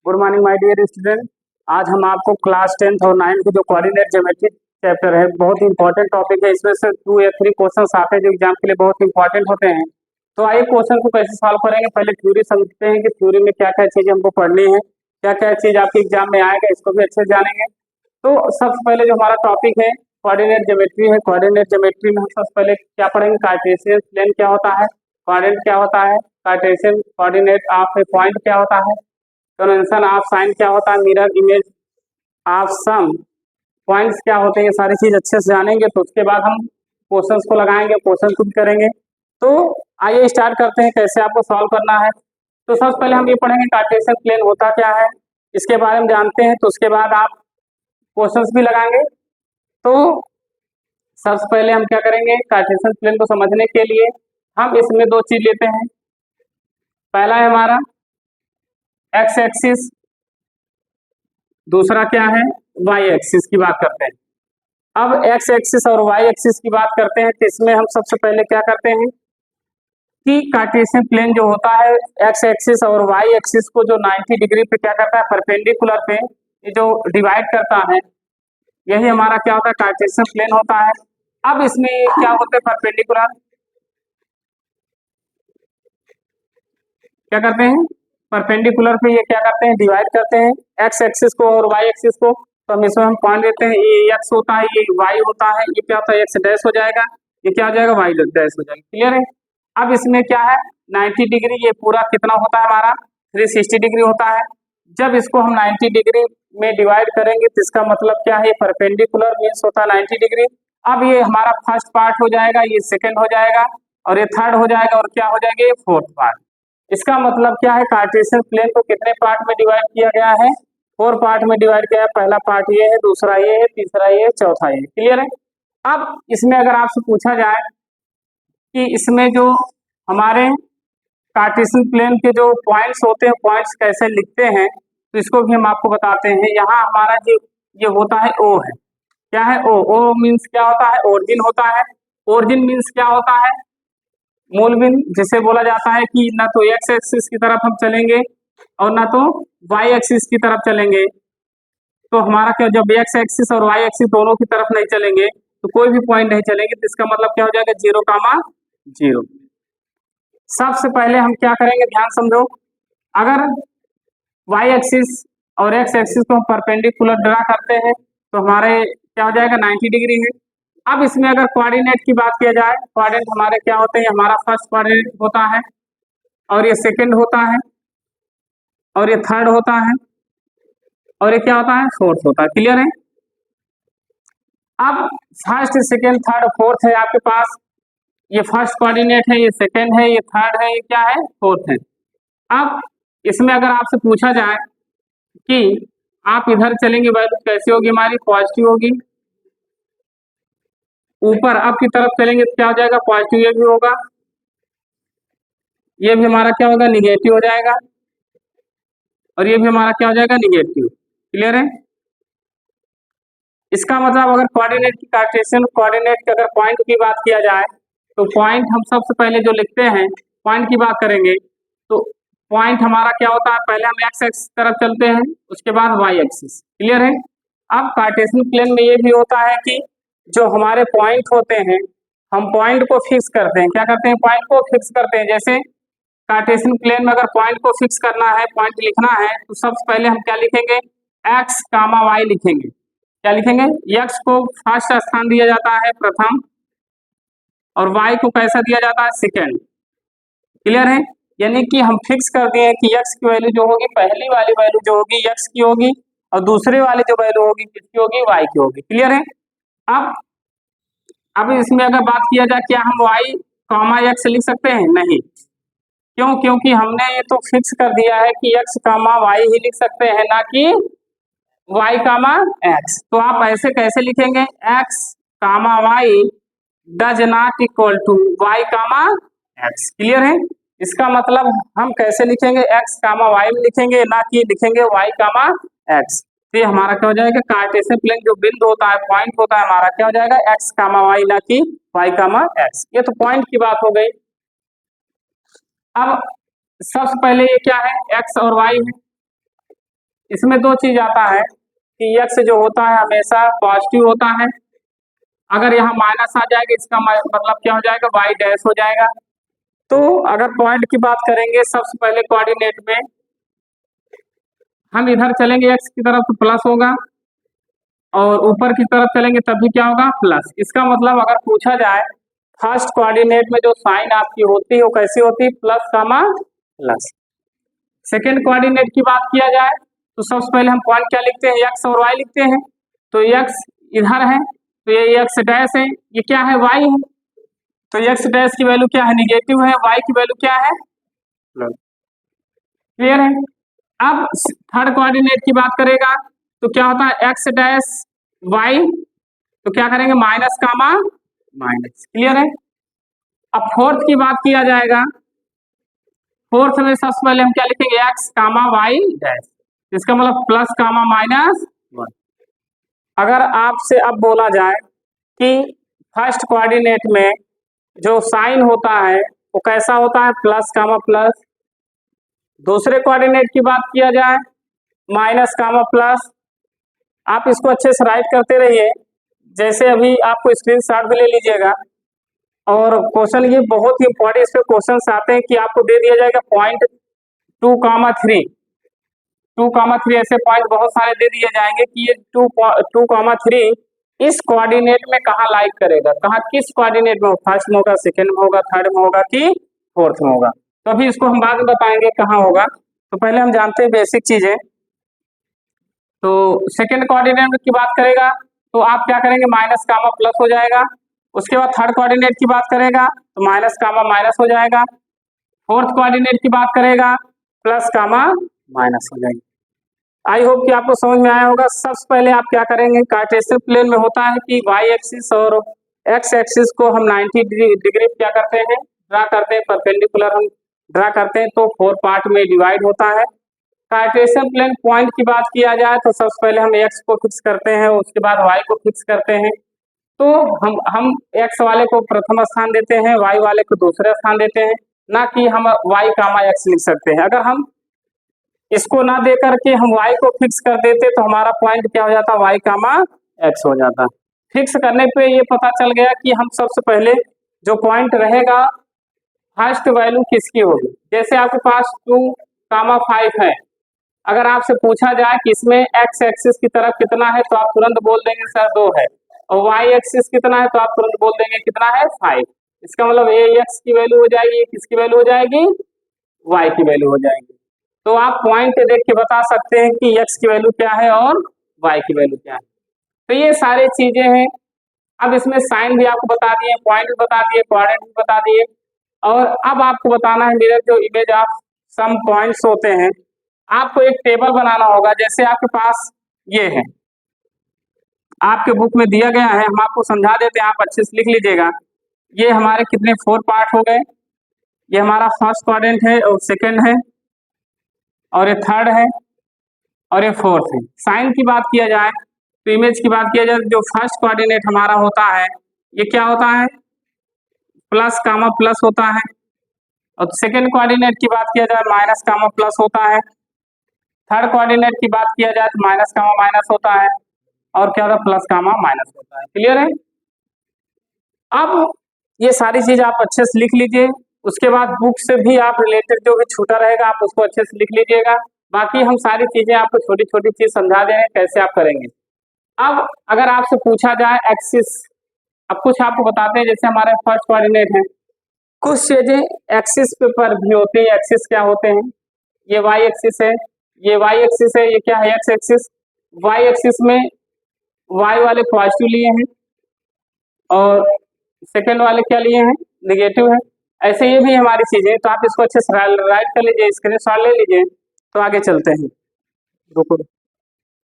Good morning my dear student. आज हम आपको क्लास 10th और 9th की जो कोऑर्डिनेट ज्योमेट्री चैप्टर है, बहुत ही इंपॉर्टेंट टॉपिक है। इसमें से 2 या 3 क्वेश्चंस आते हैं जो एग्जाम के लिए बहुत इंपॉर्टेंट होते हैं। तो आइए क्वेश्चन को कैसे सॉल्व करेंगे। पहले थ्योरी समझते हैं कि थ्योरी में क्या क्या चीजें हमको पढ़नी है, क्या क्या चीज आपके एग्जाम में आएगा, इसको भी अच्छे से जानेंगे। तो सबसे पहले जो हमारा टॉपिक है कोऑर्डिनेट ज्योमेट्री है। कोऑर्डिनेट ज्योमेट्री में हम सबसे पहले क्या पढ़ेंगे, कार्टेशियन प्लेन क्या होता है, कोऑर्डिनेट क्या होता है, Cartesian coordinate of a point क्या होता है, कन्वेंशन ऑफ साइन क्या होता है, mirror image of some points क्या होते हैं, ये सारी चीज अच्छे से जानेंगे। तो उसके बाद हम क्वेश्चंस को लगाएंगे, क्वेश्चन खुद करेंगे। तो आइए स्टार्ट करते हैं कैसे आपको सॉल्व करना है। तो सबसे पहले हम ये पढ़ेंगे कार्टेशियन प्लेन होता क्या है, इसके बारे में जानते हैं। तो उसके बाद आप क्वेश्चंस भी लगाएंगे। तो सबसे पहले हम क्या करेंगे, कार्टेशियन प्लेन को समझने के लिए हम इसमें 2 चीज लेते हैं। पहला है हमारा एक्स एक्सिस, दूसरा क्या है वाई एक्सिस की बात करते हैं। अब एक्स एक्सिस और वाई एक्सिस की बात करते हैं तो इसमें हम सबसे पहले क्या करते हैं कि कार्टेशियन प्लेन जो होता है एक्स एक्सिस और वाई एक्सिस को जो 90 डिग्री पे क्या करता है, परपेंडिकुलर पे ये जो डिवाइड करता है, यही हमारा क्या होता है कार्टेशियन प्लेन होता है। अब इसमें क्या होते हैं, परपेंडिकुलर क्या करते हैं, परपेंडिकुलर पे ये क्या करते हैं, डिवाइड करते हैं एक्स एक्सिस को और वाई एक्सिस को। तो हम इसमें हम पॉइंट लेते हैं, ये एक्स होता है, ये वाई होता है, ये क्या होता है एक्स डैश हो जाएगा, ये क्या हो जाएगा वाई डैश हो जाएगा। क्लियर है। अब इसमें क्या है 90 डिग्री, ये पूरा कितना होता है हमारा 360 डिग्री होता है। जब इसको हम 90 डिग्री में डिवाइड करेंगे तो इसका मतलब क्या है, परपेंडिकुलर मीन्स होता है 90 डिग्री। अब ये हमारा फर्स्ट पार्ट हो जाएगा, ये सेकेंड हो जाएगा और ये थर्ड हो जाएगा और क्या हो जाएगा ये फोर्थ पार्ट। इसका मतलब क्या है, कार्टेशियन प्लेन को कितने पार्ट में डिवाइड किया गया है, 4 पार्ट में डिवाइड किया है। पहला पार्ट ये है, दूसरा ये है, तीसरा ये है, चौथा ये। क्लियर है। अब इसमें अगर आपसे पूछा जाए कि इसमें जो हमारे कार्टेशियन प्लेन के जो पॉइंट्स होते हैं, पॉइंट्स कैसे लिखते हैं, तो इसको भी हम आपको बताते हैं। यहाँ हमारा जो ये होता है ओ है, क्या है ओ, ओ मीन्स क्या होता है, ओरिजिन होता है। ओरिजिन मीन्स क्या होता है, मूल बिंदु, जिसे बोला जाता है कि ना तो एक्स एक्सिस की तरफ हम चलेंगे और ना तो वाई एक्सिस की तरफ चलेंगे। तो हमारा क्या, जब एक्स एक्सिस और वाई एक्सिस दोनों की तरफ नहीं चलेंगे तो कोई भी पॉइंट नहीं चलेंगे। तो इसका मतलब क्या हो जाएगा, 0, 0। सबसे पहले हम क्या करेंगे, ध्यान समझो। अगर वाई एक्सिस और एक्स एक्सिस को हम परपेंडिकुलर ड्रा करते हैं तो हमारे क्या हो जाएगा 90 डिग्री है। अब इसमें अगर कोऑर्डिनेट की बात किया जाए, कोऑर्डिनेट हमारे क्या होते हैं, हमारा फर्स्ट कोऑर्डिनेट होता है और ये सेकंड होता है और ये थर्ड होता है और ये क्या होता है, फोर्थ होता है। क्लियर है। अब फर्स्ट सेकंड थर्ड फोर्थ है आपके पास, ये फर्स्ट कोऑर्डिनेट है, ये सेकंड है, ये थर्ड है, ये क्या है फोर्थ है। अब इसमें अगर आपसे पूछा जाए कि आप इधर चलेंगे, वैल्यू कैसी होगी हमारी, पॉजिटिव होगी। ऊपर अप की तरफ चलेंगे तो क्या हो जाएगा, पॉजिटिव ये भी होगा, ये भी हमारा क्या होगा निगेटिव हो जाएगा और ये भी हमारा क्या हो जाएगा निगेटिव। क्लियर है। इसका मतलब अगर कोऑर्डिनेट की कार्टेशियन कोऑर्डिनेट की अगर पॉइंट की बात किया जाए तो पॉइंट हम सबसे पहले जो लिखते हैं, पॉइंट की बात करेंगे तो पॉइंट हमारा क्या होता है, पहले हम एक्स एक्सिस तरफ चलते हैं, उसके बाद वाई एक्सिस। क्लियर है। अब कार्टेशियन प्लेन में ये भी होता है कि जो हमारे पॉइंट होते हैं, हम पॉइंट को फिक्स करते हैं। क्या करते हैं, पॉइंट को फिक्स करते हैं। जैसे कार्टेशियन प्लेन में अगर पॉइंट को फिक्स करना है, पॉइंट लिखना है, तो सबसे पहले हम क्या लिखेंगे, एक्स कामा वाई लिखेंगे। क्या लिखेंगे, एक्स को फर्स्ट स्थान दिया जाता है प्रथम और वाई को कैसा दिया जाता है सेकंड। क्लियर है। यानी कि हम फिक्स कर दिए कि एक्स की वैल्यू जो होगी, पहली वाली वैल्यू जो होगी एक्स की होगी और दूसरे वाली जो वैल्यू होगी किसकी होगी, वाई की होगी। क्लियर है। अब अब इसमें अगर बात किया जाए क्या हम वाई कामा एक्स लिख सकते हैं, नहीं। क्यों, क्योंकि हमने ये तो फिक्स कर दिया है कि एक्स कामा वाई ही लिख सकते हैं, ना कि वाई कामा एक्स। तो आप ऐसे कैसे लिखेंगे, x comma y does not equal to y comma x. Clear है। इसका मतलब हम कैसे लिखेंगे, एक्स कामा वाई में लिखेंगे, ना कि लिखेंगे वाई कामा एक्स। तो ये हमारा क्या हो जाएगा, कार्टेशियन प्लेन जो बिंदु होता है, पॉइंट होता है हमारा, क्या हो जाएगा एक्स कामा वाई, ना कि वाई कामा एक्स। ये तो पॉइंट की बात हो गई। अब सबसे पहले ये क्या है, एक्स और वाई है। इसमें दो चीज आता है कि x जो होता है हमेशा पॉजिटिव होता है। अगर यहाँ माइनस आ जाएगा इसका मतलब क्या हो जाएगा, y डैश हो जाएगा। तो अगर पॉइंट की बात करेंगे सबसे पहले कोऑर्डिनेट में हम इधर चलेंगे x की तरफ तो प्लस होगा, और ऊपर की तरफ चलेंगे तब भी क्या होगा, प्लस। इसका मतलब अगर पूछा जाए फर्स्ट कोऑर्डिनेट में जो साइन आपकी होती है वो कैसी होती है, प्लस कामा प्लस। सेकेंड कोऑर्डिनेट की बात किया जाए तो सबसे पहले हम पॉइंट क्या लिखते हैं, x और y लिखते हैं। तो x इधर है तो ये x डैश है, ये क्या है, y है। तो x डैश की वैल्यू क्या है, निगेटिव है, y की वैल्यू क्या है, प्लस। क्लियर है। अब थर्ड कोऑर्डिनेट की बात करेगा तो क्या होता है, x डैश y, तो क्या करेंगे, माइनस कामा माइनस। क्लियर है। अब फोर्थ की बात किया जाएगा, फोर्थ में सबसे पहले हम क्या लिखेंगे, x कामा y डैश, इसका मतलब प्लस कामा माइनस 1। अगर आपसे अब बोला जाए कि फर्स्ट कोऑर्डिनेट में जो साइन होता है वो कैसा होता है, प्लस कामा प्लस। दूसरे कोऑर्डिनेट की बात किया जाए माइनस कामा प्लस। आप इसको अच्छे से राइट करते रहिए, जैसे अभी आपको स्क्रीनशॉट भी ले लीजिएगा। और क्वेश्चन ये बहुत ही इंपॉर्टेंट, इस पे क्वेश्चन आते हैं कि आपको दे दिया जाएगा पॉइंट 2,3 2,3 ऐसे पॉइंट बहुत सारे दे दिए जाएंगे कि ये 2,3 इस कोऑर्डिनेट में कहाँ लाइक करेगा, कहाँ किस कोऑर्डिनेट में, फर्स्ट में होगा, सेकंड में होगा, थर्ड में होगा कि फोर्थ में होगा। तो अभी इसको हम बाद में बताएंगे कहाँ होगा। तो पहले हम जानते हैं बेसिक चीजें। तो सेकंड कोऑर्डिनेट की बात करेगा तो आप क्या करेंगे, माइनस कामा प्लस हो जाएगा। उसके बाद थर्ड कोऑर्डिनेट की बात करेगा तो माइनस कामा माइनस हो जाएगा। फोर्थ कोऑर्डिनेट की बात करेगा प्लस कामा माइनस हो जाएगी। आई होप कि आपको समझ में आया होगा। सबसे पहले आप क्या करेंगे, कार्टेशियन प्लेन में होता है कि वाई एक्सिस और एक्स एक्सिस को हम 90 डिग्री क्या करते हैं, ड्रा करते हैं, परपेंडिकुलर हम ड्रा करते हैं, तो 4 पार्ट में डिवाइड होता है। कार्टेशियन प्लेन पॉइंट की बात किया जाए तो सबसे पहले हम एक्स को फिक्स करते हैं, उसके बाद वाई को फिक्स करते हैं। तो हम एक्स वाले को प्रथम स्थान देते हैं, वाई वाले को दूसरे स्थान देते हैं, ना कि हम वाई कामा एक्स लिख सकते हैं। अगर हम इसको ना दे करके हम y को फिक्स कर देते तो हमारा पॉइंट क्या हो जाता, y कामा x हो जाता। फिक्स करने पे ये पता चल गया कि हम सबसे पहले जो पॉइंट रहेगा फर्स्ट वैल्यू किसकी होगी। जैसे आपके पास 2,5 है, अगर आपसे पूछा जाए कि इसमें x एक्सिस की तरफ कितना है तो आप तुरंत बोल देंगे सर 2 है, और y एक्सिस कितना है तो आप तुरंत बोल देंगे कितना है, 5। इसका मतलब ये x की वैल्यू हो जाएगी, किसकी वैल्यू हो जाएगी, y की वैल्यू हो जाएगी। तो आप पॉइंट देख के बता सकते हैं कि x की वैल्यू क्या है और y की वैल्यू क्या है। तो ये सारी चीजें हैं। अब इसमें साइन भी आपको बता दिए, पॉइंट भी बता दिए, कोऑर्डिनेट भी बता दिए, और अब आपको बताना है मिरर जो इमेज ऑफ सम पॉइंट्स होते हैं। आपको एक टेबल बनाना होगा, जैसे आपके पास ये है, आपके बुक में दिया गया है, हम आपको समझा देते हैं, आप अच्छे से लिख लीजिएगा। ये हमारे कितने 4 पार्ट हो गए, ये हमारा फर्स्ट क्वाड्रेंट है और सेकेंड है और ये थर्ड है और ये फोर्थ है। साइन की बात किया जाए तो इमेज की बात किया जाए जो फर्स्ट कोऑर्डिनेट हमारा होता है ये क्या होता है, प्लस कामा प्लस होता है, और सेकंड कोऑर्डिनेट की बात किया जाए माइनस कामा प्लस होता है, थर्ड कोऑर्डिनेट की बात किया जाए तो माइनस कामा माइनस होता है, और क्या होता है, प्लस कामा माइनस होता है। क्लियर है। अब ये सारी चीज आप अच्छे से लिख लीजिए, उसके बाद बुक से भी आप रिलेटेड जो भी छूटा रहेगा आप उसको अच्छे से लिख लीजिएगा। बाकी हम सारी चीजें आपको छोटी छोटी चीज समझा दे रहे हैं कैसे आप करेंगे। अब अगर आपसे पूछा जाए एक्सिस, अब कुछ आपको बताते हैं, जैसे हमारे फर्स्ट कोऑर्डिनेट है, कुछ चीजें एक्सिस पे पर भी होती है। एक्सिस क्या होते हैं, ये वाई एक्सिस है, ये वाई एक्सिस है, ये क्या है, एक्स एक्सिस। वाई एक्सिस में वाई वाले पॉजिटिव लिए हैं और सेकेंड वाले क्या लिए हैं, निगेटिव है। ऐसे ये भी हमारी चीजें, तो आप इसको अच्छे से राइट कर लीजिए, स्क्रीनशॉट ले लीजिए। तो आगे चलते हैं, रुको।